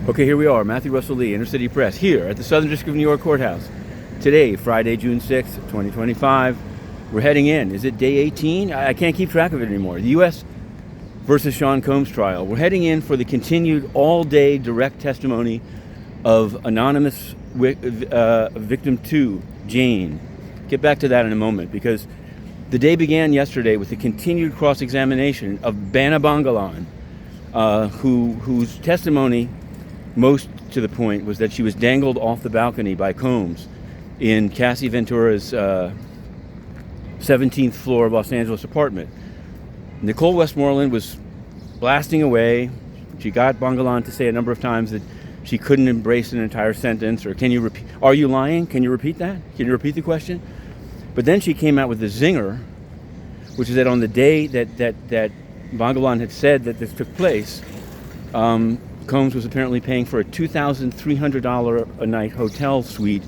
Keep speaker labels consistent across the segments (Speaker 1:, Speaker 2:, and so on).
Speaker 1: Okay, here we are, Matthew Russell Lee, Inner City Press, here at the Southern District of New York Courthouse. Today, Friday, June 6th, 2025. We're heading in. Is it day 18? I can't keep track of it anymore. The U.S. versus Sean Combs trial. We're heading in for the continued all-day direct testimony of anonymous victim 2, Jane. Get back to that in a moment, because the day began yesterday with the continued cross-examination of Bana Bangalan, whose testimony, most to the point, was that she was dangled off the balcony by Combs in Cassie Ventura's 17th floor Los Angeles apartment. Nicole Westmoreland was blasting away. She got Bangalan to say a number of times that she couldn't embrace an entire sentence, or can you repeat, are you lying? Can you repeat that? Can you repeat the question? But then she came out with the zinger, which is that on the day that Bangalan had said that this took place, Combs was apparently paying for a $2,300 a night hotel suite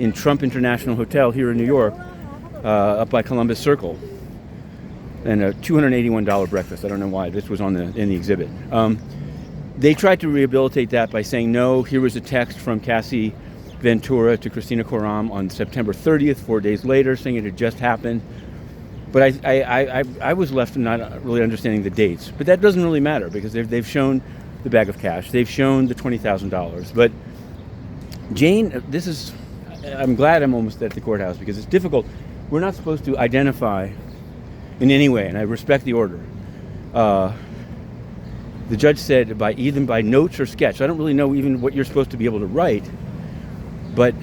Speaker 1: in Trump International Hotel here in New York, up by Columbus Circle, and a $281 breakfast. I don't know why this was in the exhibit. They tried to rehabilitate that by saying, no, here was a text from Cassie Ventura to Christina Coram on September 30th, 4 days later, saying it had just happened. But I was left not really understanding the dates. But that doesn't really matter, because they've shown the bag of cash. They've shown the $20,000. But Jane, I'm glad I'm almost at the courthouse, because it's difficult. We're not supposed to identify in any way, and I respect the order. The judge said either by notes or sketch. I don't really know even what you're supposed to be able to write, but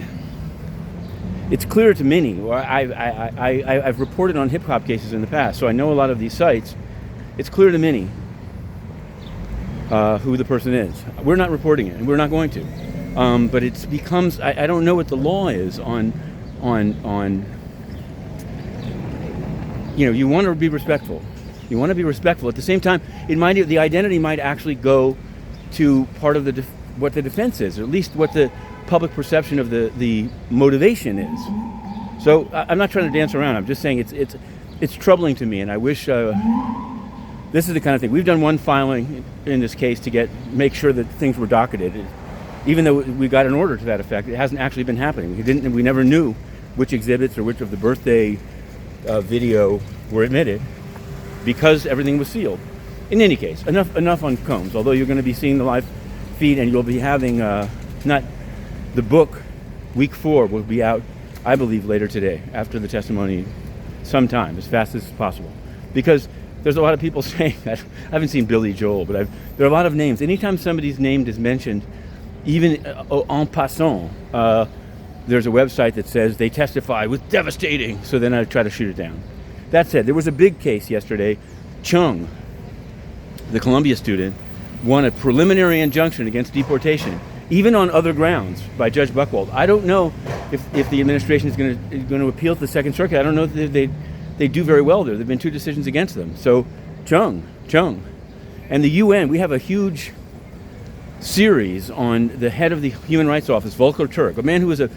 Speaker 1: it's clear to many. I've reported on hip-hop cases in the past, so I know a lot of these sites. It's clear to many who the person is. We're not reporting it, and we're not going to. But it becomes, I don't know what the law is on you want to be respectful. You want to be respectful. At the same time, the identity might actually go to part of what the defense is, or at least what the public perception of the motivation is. So I'm not trying to dance around. I'm just saying it's troubling to me, and I wish this is the kind of thing. We've done one filing in this case to make sure that things were docketed. Even though we got an order to that effect, it hasn't actually been happening. We never knew which exhibits or which of the birthday video were admitted, because everything was sealed. In any case, enough on Combs. Although you're going to be seeing the live feed, and you'll be having not the book. Week 4 will be out, I believe, later today after the testimony, sometime as fast as possible, because there's a lot of people saying that. I haven't seen Billy Joel, but there are a lot of names. Anytime somebody's name is mentioned, even en passant, there's a website that says they testify with devastating, so then I try to shoot it down. That said, there was a big case yesterday. Chung, the Columbia student, won a preliminary injunction against deportation, even on other grounds, by Judge Buchwald. I don't know if the administration is going to appeal to the Second Circuit. I don't know if they do very well there. There have been 2 decisions against them. So Chung. And the UN, we have a huge series on the head of the Human Rights Office, Volker Turk, a man who was a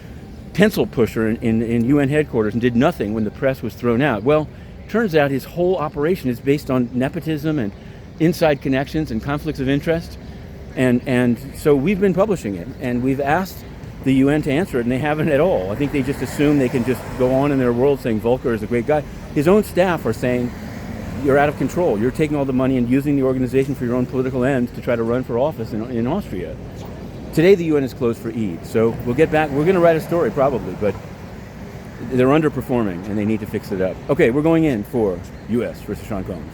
Speaker 1: pencil pusher in UN headquarters and did nothing when the press was thrown out. Well, turns out his whole operation is based on nepotism and inside connections and conflicts of interest. And so we've been publishing it, and we've asked the UN to answer it, and they haven't at all. I think they just assume they can just go on in their world saying Volker is a great guy. His own staff are saying, you're out of control. You're taking all the money and using the organization for your own political ends to try to run for office in Austria. Today the UN is closed for Eid, so we'll get back. We're going to write a story probably, but they're underperforming and they need to fix it up. Okay, we're going in for U.S. versus Sean Combs.